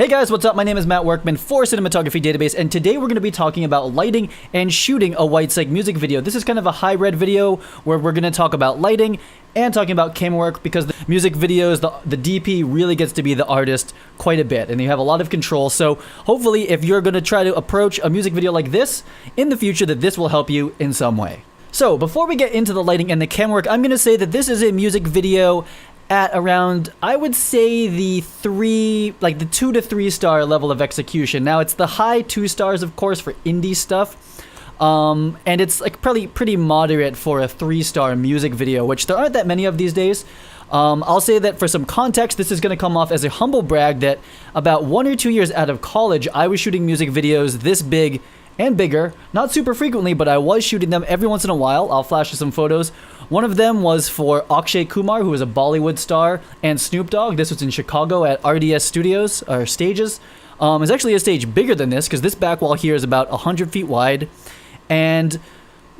Hey guys, what's up? My name is Matt Workman for Cinematography Database, and today we're going to be talking about lighting and shooting a White Cyc music video. This is kind of a hybrid video where we're going to talk about lighting and talking about camera work, because the music videos, the DP really gets to be the artist quite a bit, and you have a lot of control. So hopefully if you're going to try to approach a music video like this in the future, that this will help you in some way. So before we get into the lighting and the camera work, I'm going to say that this is a music video at around, I would say, the 2 to 3 star level of execution. Now, it's the high 2 stars, of course, for indie stuff. And it's like probably pretty moderate for a 3-star music video, which there aren't that many of these days. I'll say that for some context, this is going to come off as a humble brag that about 1 or 2 years out of college, I was shooting music videos this big and bigger, not super frequently, but I was shooting them every once in a while. I'll flash you some photos. One of them was for Akshay Kumar, who is a Bollywood star, and Snoop Dogg. This was in Chicago at RDS Studios, or Stages. It's actually a stage bigger than this, because this back wall here is about 100 feet wide, and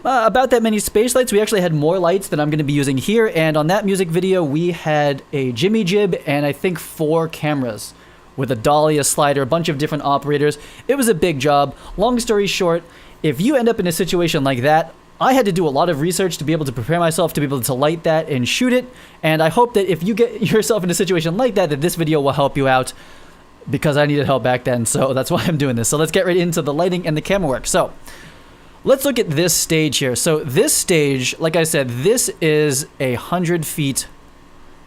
about that many space lights. We actually had more lights than I'm going to be using here, and on that music video, we had a Jimmy Jib and I think 4 cameras, with a dolly, a slider, a bunch of different operators. It was a big job. Long story short, if you end up in a situation like that, I had to do a lot of research to be able to prepare myself to be able to light that and shoot it. And I hope that if you get yourself in a situation like that, that this video will help you out, because I needed help back then. So that's why I'm doing this. So let's get right into the lighting and the camera work. So let's look at this stage here. So this stage, like I said, this is 100 feet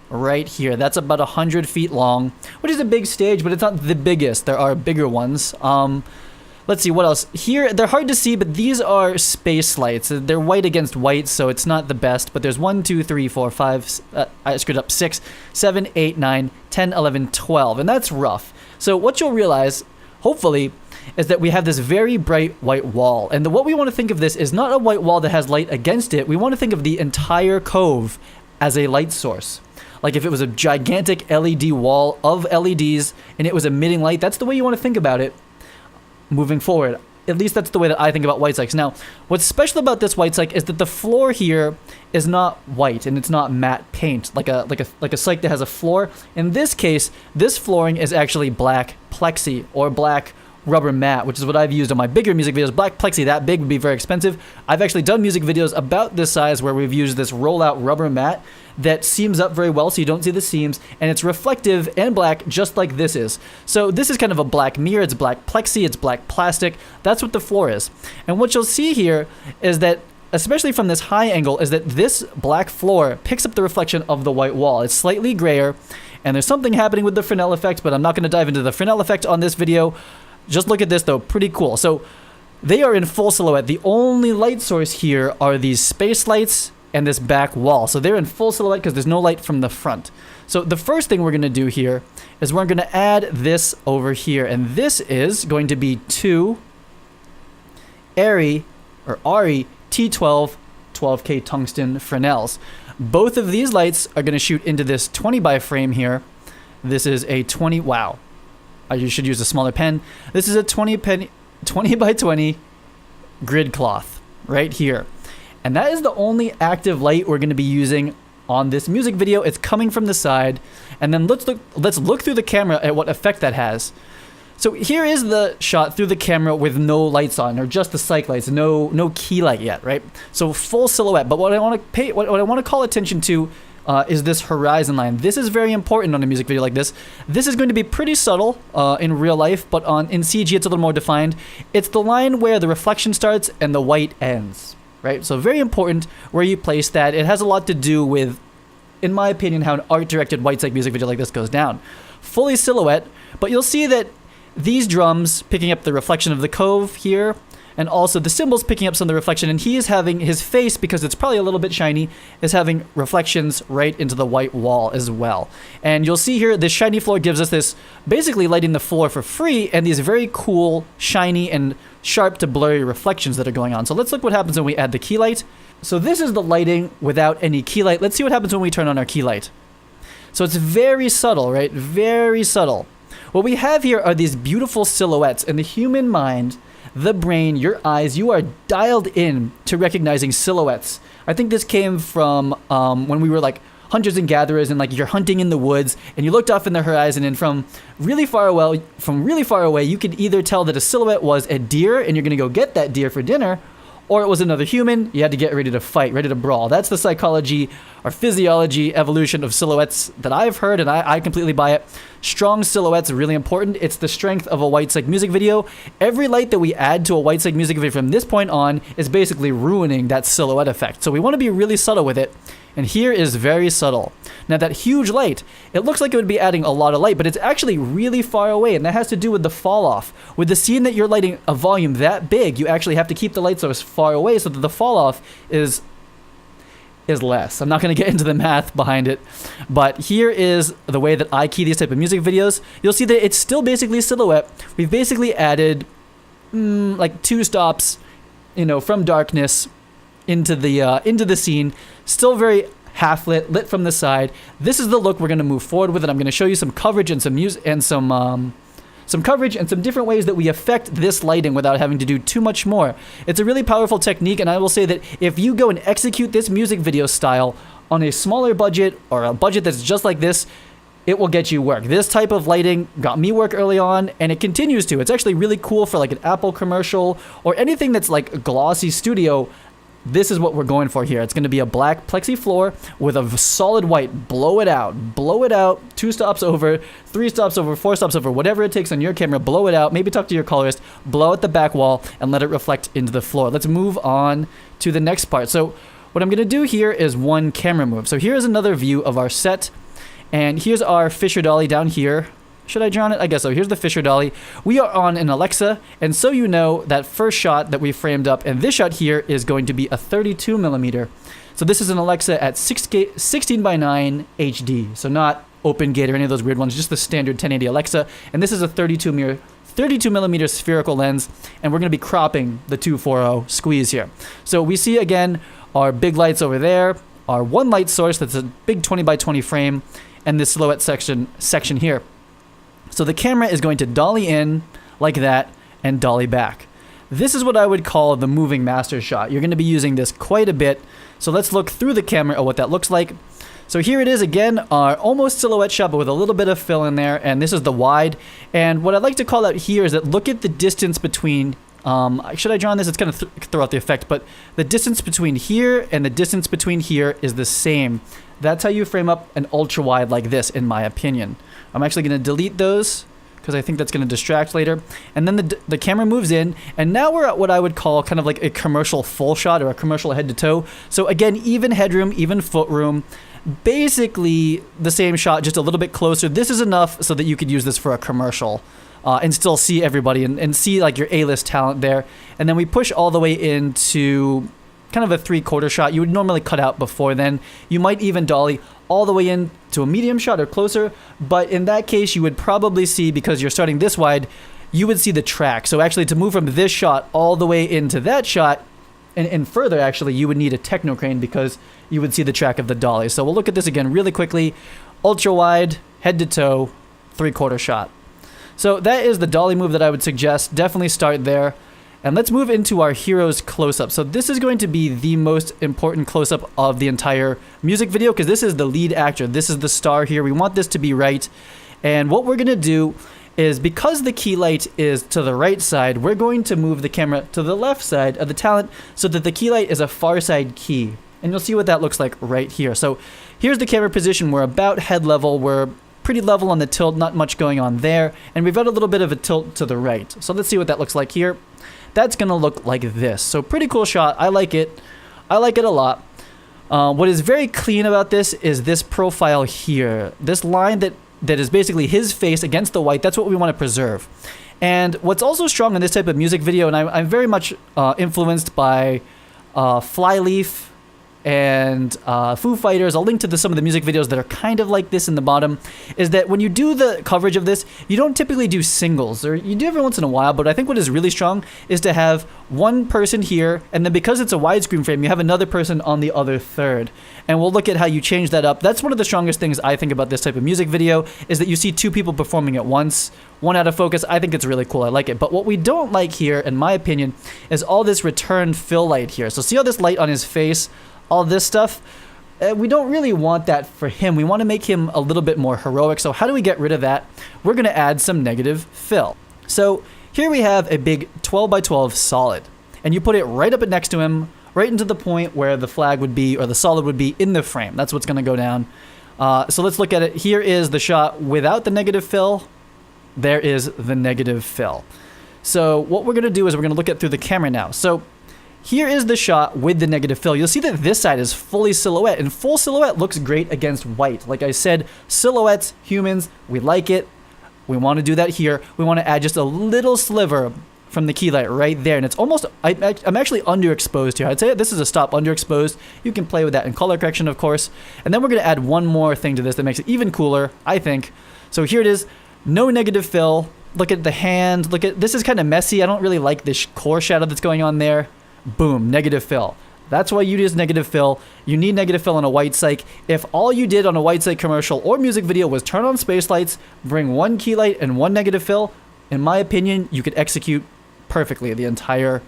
right here. That's about 100 feet long, which is a big stage, but it's not the biggest. There are bigger ones. Let's see what else here. They're hard to see, but these are space lights. They're white against white, so it's not the best, but there's 1, 2, 3, 4, 5, I screwed up, 6, 7, 8, 9, 10, 11, 12, and that's rough. So what you'll realize, hopefully, is that we have this very bright white wall, and what we want to think of this is not a white wall that has light against it. We want to think of the entire cove as a light source. Like if it was a gigantic LED wall of LEDs and it was emitting light, that's the way you want to think about it moving forward. At least that's the way that I think about White Cycs. Now, what's special about this White Cyc is that the floor here is not white and it's not matte paint like a cyc that has a floor. In this case, this flooring is actually black plexi or black rubber mat, which is what I've used on my bigger music videos. Black plexi that big would be very expensive. I've actually done music videos about this size where we've used this rollout rubber mat that seams up very well so you don't see the seams, and it's reflective and black just like this is. So this is kind of a black mirror. It's black plexi, it's black plastic. That's what the floor is. And what you'll see here is that, especially from this high angle, is that this black floor picks up the reflection of the white wall. It's slightly grayer, and there's something happening with the Fresnel effect, but I'm not going to dive into the Fresnel effect on this video. Just look at this though, pretty cool. So they are in full silhouette. The only light source here are these space lights and this back wall. So they're in full silhouette because there's no light from the front. So the first thing we're going to do here is we're going to add this over here, and this is going to be 2 ARRI T12 12K tungsten Fresnels. Both of these lights are going to shoot into this 20 by frame here. This is a 20, wow. I should use a smaller pen. This is a 20 by 20 grid cloth right here. And that is the only active light we're going to be using on this music video. It's coming from the side. And then let's look through the camera at what effect that has. So here is the shot through the camera with no lights on, or just the cyc lights, no key light yet, right? So full silhouette. But what I want to call attention to is this horizon line. This is very important on a music video like this. This is going to be pretty subtle in real life, but in CG it's a little more defined. It's the line where the reflection starts and the white ends, right? So very important where you place that. It has a lot to do with, in my opinion, how an art-directed White Cyc music video like this goes down. Fully silhouette, but you'll see that these drums picking up the reflection of the cove here, and also the cymbals picking up some of the reflection, and he is having his face, because it's probably a little bit shiny, is having reflections right into the white wall as well. And you'll see here, this shiny floor gives us this, basically lighting the floor for free, and these very cool, shiny, and sharp to blurry reflections that are going on. So let's look what happens when we add the key light. So this is the lighting without any key light. Let's see what happens when we turn on our key light. So it's very subtle, right? Very subtle. What we have here are these beautiful silhouettes, and the human mind, the brain, your eyes, you are dialed in to recognizing silhouettes. I think this came from when we were like hunters and gatherers, and like you're hunting in the woods, and you looked off in the horizon, and from really far away, you could either tell that a silhouette was a deer, and you're gonna go get that deer for dinner, or it was another human. You had to get ready to fight, ready to brawl. That's the psychology or physiology evolution of silhouettes that I've heard, and I completely buy it. Strong silhouettes are really important. It's the strength of a White Cyc music video. Every light that we add to a White Cyc music video from this point on is basically ruining that silhouette effect. So we want to be really subtle with it, and here is very subtle. Now that huge light, it looks like it would be adding a lot of light, but it's actually really far away, and that has to do with the fall off. With the scene that you're lighting a volume that big, you actually have to keep the light source far away so that the fall off is less. I'm not going to get into the math behind it, but here is the way that I key these type of music videos. You'll see that it's still basically silhouette. We've basically added like 2 stops, from darkness into the scene. Still very half lit from the side. This is the look we're going to move forward with, and I'm going to show you some coverage and some music and some coverage and some different ways that we affect this lighting without having to do too much more. It's a really powerful technique, and I will say that if you go and execute this music video style on a smaller budget or a budget that's just like this, it will get you work. This type of lighting got me work early on, and it continues to. It's actually really cool for like an Apple commercial or anything that's like a glossy studio. This is what we're going for here. It's going to be a black plexi floor with a solid white. Blow it out. 2 stops over, 3 stops over, 4 stops over, whatever it takes on your camera. Blow it out. Maybe talk to your colorist. Blow out the back wall and let it reflect into the floor. Let's move on to the next part. So what I'm going to do here is one camera move. So here's another view of our set. And here's our Fisher Dolly down here. Should I draw on it? I guess so. Here's the Fisher Dolly. We are on an Alexa, and so you know that first shot that we framed up, and this shot here is going to be a 32 millimeter. So this is an Alexa at 16 by 9 HD. So not open gate or any of those weird ones, just the standard 1080 Alexa. And this is a 32 millimeter spherical lens, and we're going to be cropping the 240 squeeze here. So we see again our big lights over there, our one light source that's a big 20 by 20 frame, and this silhouette section here. So the camera is going to dolly in like that and dolly back. This is what I would call the moving master shot. You're going to be using this quite a bit. So let's look through the camera at what that looks like. So here it is again, our almost silhouette shot, but with a little bit of fill in there. And this is the wide. And what I'd like to call out here is that look at the distance between, should I draw on this? It's going to throw out the effect, but the distance between here and the distance between here is the same. That's how you frame up an ultra wide like this, in my opinion. I'm actually going to delete those because I think that's going to distract later. And then the camera moves in, and now we're at what I would call kind of like a commercial full shot or a commercial head to toe. So again, even headroom, even foot room, basically the same shot, just a little bit closer. This is enough so that you could use this for a commercial and still see everybody and see like your A-list talent there. And then we push all the way into kind of a 3/4 shot. You would normally cut out before then. You might even dolly all the way in to a medium shot or closer, but in that case you would probably see, because you're starting this wide, you would see the track. So actually to move from this shot all the way into that shot and further, actually you would need a techno crane because you would see the track of the dolly. So we'll look at this again really quickly. Ultra wide, head to toe, 3/4 shot. So that is the dolly move that I would suggest. Definitely start there. And let's move into our hero's close-up. So this is going to be the most important close-up of the entire music video because this is the lead actor. This is the star here. We want this to be right. And what we're going to do is, because the key light is to the right side, we're going to move the camera to the left side of the talent so that the key light is a far side key. And you'll see what that looks like right here. So here's the camera position. We're about head level. We're pretty level on the tilt, not much going on there. And we've got a little bit of a tilt to the right. So let's see what that looks like here. That's going to look like this. So pretty cool shot. I like it. I like it a lot. What is very clean about this is this profile here. This line that is basically his face against the white. That's what we want to preserve. And what's also strong in this type of music video, and I'm very much influenced by Flyleaf and Foo Fighters. I'll link to some of the music videos that are kind of like this in the bottom, is that when you do the coverage of this, you don't typically do singles, or you do every once in a while, but I think what is really strong is to have one person here, and then because it's a widescreen frame, you have another person on the other third. And we'll look at how you change that up. That's one of the strongest things I think about this type of music video, is that you see 2 people performing at once, one out of focus. I think it's really cool. I like it. But what we don't like here, in my opinion, is all this return fill light here. So see all this light on his face? All this stuff, we don't really want that for him. We want to make him a little bit more heroic. So how do we get rid of that? We're going to add some negative fill. So here we have a big 12 by 12 solid, and you put it right up next to him, right into the point where the flag would be, or the solid would be in the frame. That's what's going to go down. So let's look at it. Here is the shot without the negative fill. There is the negative fill. So what we're going to do is we're going to look at through the camera now. So here is the shot with the negative fill. You'll see that this side is fully silhouette, and full silhouette looks great against white. Like I said, silhouettes, humans, we like it. We want to do that here. We want to add just a little sliver from the key light right there, and it's almost, I'm actually underexposed here. I'd say this is a stop underexposed. You can play with that in color correction, of course. And then we're going to add one more thing to this that makes it even cooler, I think. So here it is, no negative fill. Look at the hand. Look at, this is kind of messy. I don't really like this core shadow that's going on there. Boom, negative fill. That's why you use negative fill. You need negative fill on a White Cyc. If all you did on a White Cyc commercial or music video was turn on space lights, bring one key light and one negative fill, in my opinion, you could execute perfectly the entire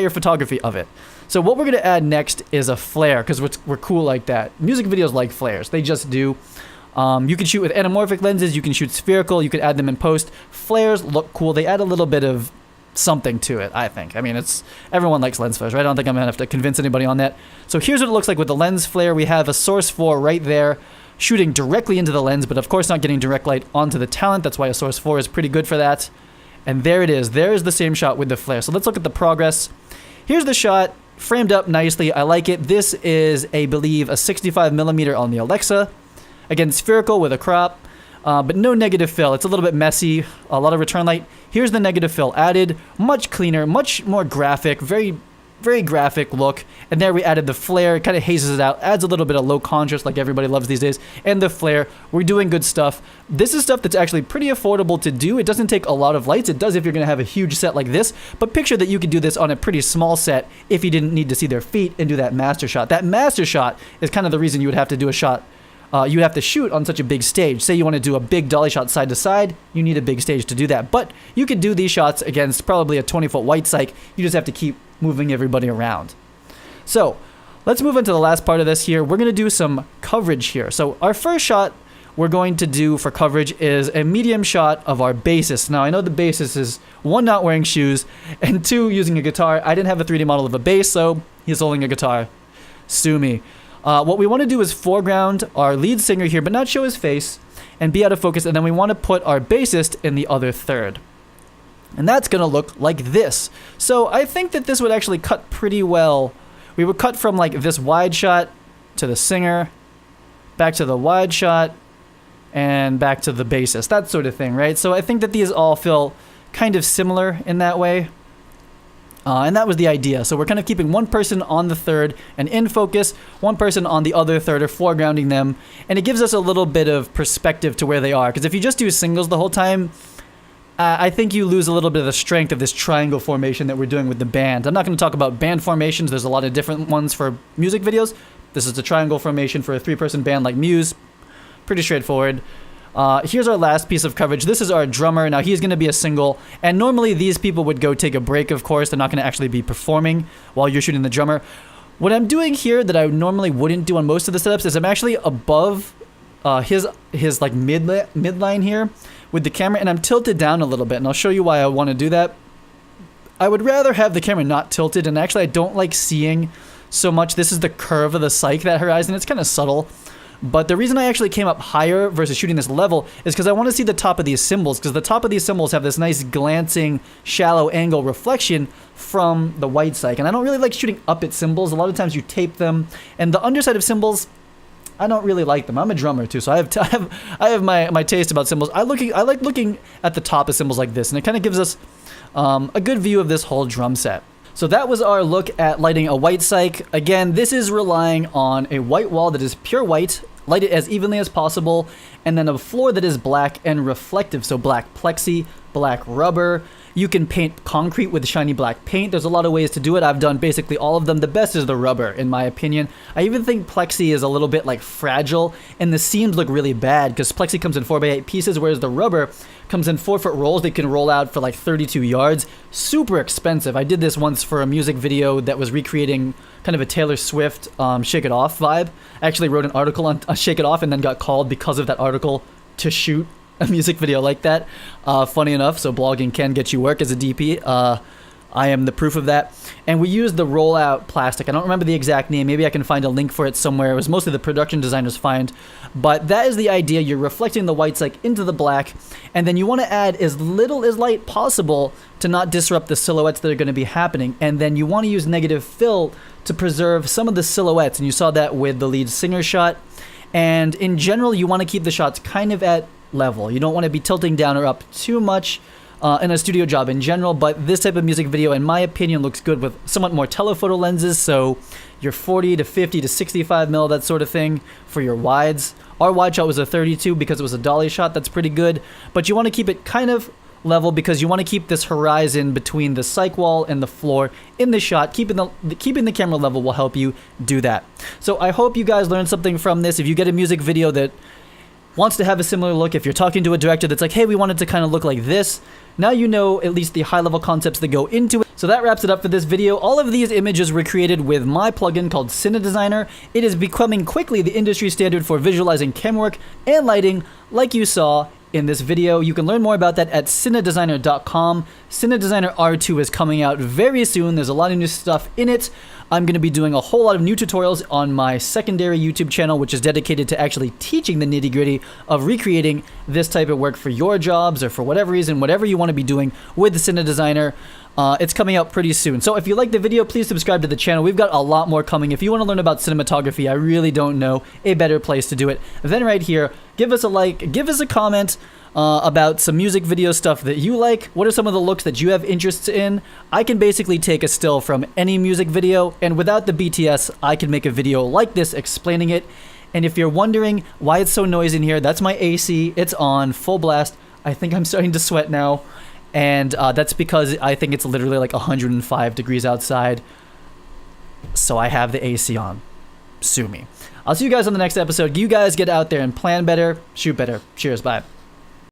photography of it. So what we're going to add next is a flare, because we're cool like that. Music videos like flares. They just do. You can shoot with anamorphic lenses. You can shoot spherical. You can add them in post. Flares look cool. They add a little bit of something to it, I think. I mean, it's, everyone likes lens flares, right? I don't think I'm gonna have to convince anybody on that. So here's what it looks like with the lens flare. We have a source 4 right there shooting directly into the lens, but of course not getting direct light onto the talent. That's why a source 4 is pretty good for that. And there it is. There is the same shot with the flare. So let's look at the progress. Here's the shot framed up nicely. I like it. This is, I believe, a 65mm on the Alexa. Again, spherical with a crop. But no negative fill. It's a little bit messy, a lot of return light. Here's the negative fill added, much cleaner, much more graphic, very, very graphic look. And there we added the flare, it kind of hazes it out, adds a little bit of low contrast like everybody loves these days. And the flare, we're doing good stuff. This is stuff that's actually pretty affordable to do. It doesn't take a lot of lights. It does if you're going to have a huge set like this. But picture that you could do this on a pretty small set if you didn't need to see their feet and do that master shot. That master shot is kind of the reason you would have to do a shot. You'd have to shoot on such a big stage. Say you want to do a big dolly shot side to side, you need a big stage to do that. But you could do these shots against probably a 20-foot White Cyc. You just have to keep moving everybody around. So let's move into the last part of this here. We're going to do some coverage here. So our first shot we're going to do for coverage is a medium shot of our bassist. Now I know the bassist is 1, not wearing shoes, and 2, using a guitar. I didn't have a 3D model of a bass, so he's holding a guitar. Sue me. What we want to do is foreground our lead singer here, but not show his face, and be out of focus, and then we want to put our bassist in the other third. And that's going to look like this. So I think that this would actually cut pretty well. We would cut from like this wide shot to the singer, back to the wide shot, and back to the bassist, that sort of thing, right? So I think that these all feel kind of similar in that way. And that was the idea. So we're kind of keeping one person on the third and in focus, one person on the other third, or foregrounding them. And it gives us a little bit of perspective to where they are. Because if you just do singles the whole time, I think you lose a little bit of the strength of this triangle formation that we're doing with the band. I'm not going to talk about band formations. There's a lot of different ones for music videos. This is a triangle formation for a 3-person band like Muse. Pretty straightforward. Here's our last piece of coverage. This is our drummer. Now he's going to be a single, and normally these people would go take a break, of course. They're not going to actually be performing while you're shooting the drummer. What I'm doing here that I normally wouldn't do on most of the setups is I'm actually above his like midline here with the camera, and I'm tilted down a little bit, and I'll show you why I want to do that. I would rather have the camera not tilted, and actually I don't like seeing so much. This is the curve of the cyc, that horizon. It's kind of subtle. But the reason I actually came up higher versus shooting this level is because I want to see the top of these cymbals, because the top of these cymbals have this nice glancing, shallow angle reflection from the White Cyc. And I don't really like shooting up at cymbals. A lot of times you tape them, and the underside of cymbals, I don't really like them. I'm a drummer too, so I have my taste about cymbals. I like looking at the top of cymbals like this, and it kind of gives us a good view of this whole drum set. So that was our look at lighting a White Cyc. Again, this is relying on a white wall that is pure white, light it as evenly as possible, and then a floor that is black and reflective, so black plexi, black rubber. You can paint concrete with shiny black paint. There's a lot of ways to do it. I've done basically all of them. The best is the rubber, in my opinion. I even think plexi is a little bit like fragile, and the seams look really bad because plexi comes in 4x8 pieces, whereas the rubber comes in 4-foot rolls. They can roll out for like 32 yards. Super expensive. I did this once for a music video that was recreating kind of a Taylor Swift Shake It Off vibe. I actually wrote an article on Shake It Off and then got called because of that article to shoot a music video like that. Funny enough, so blogging can get you work as a DP. I am the proof of that. And we used the rollout plastic. I don't remember the exact name. Maybe I can find a link for it somewhere. It was mostly the production designers find. But that is the idea. You're reflecting the white cyc into the black, and then you want to add as little as light possible to not disrupt the silhouettes that are going to be happening. And then you want to use negative fill to preserve some of the silhouettes. And you saw that with the lead singer shot. And in general, you want to keep the shots kind of at level. You don't want to be tilting down or up too much in a studio job in general, but this type of music video, in my opinion, looks good with somewhat more telephoto lenses, so your 40 to 50 to 65 mil, that sort of thing, for your wides. Our wide shot was a 32 because it was a dolly shot. That's pretty good, but you want to keep it kind of level because you want to keep this horizon between the cyc wall and the floor in the shot. Keeping the camera level will help you do that. So I hope you guys learned something from this. If you get a music video that wants to have a similar look, if you're talking to a director that's like, hey, we want it to kind of look like this, now you know at least the high-level concepts that go into it. So that wraps it up for this video. All of these images were created with my plugin called Cine Designer. It is becoming quickly the industry standard for visualizing camera work and lighting, like you saw in this video. You can learn more about that at cinedesigner.com. Cine Designer R2 is coming out very soon. There's a lot of new stuff in it. I'm going to be doing a whole lot of new tutorials on my secondary YouTube channel, which is dedicated to actually teaching the nitty-gritty of recreating this type of work for your jobs or for whatever reason, whatever you want to be doing with the Cine Designer. It's coming out pretty soon. So if you like the video, please subscribe to the channel. We've got a lot more coming. If you want to learn about cinematography, I really don't know a better place to do it than right here. Give us a like, give us a comment about some music video stuff that you like. What are some of the looks that you have interests in? I can basically take a still from any music video, and without the BTS, I can make a video like this explaining it. And if you're wondering why it's so noisy in here, that's my AC. It's on full blast. I think I'm starting to sweat now. And that's because I think it's literally like 105 degrees outside. So I have the AC on. Sue me. I'll see you guys on the next episode. You guys get out there and plan better, shoot better. Cheers, bye.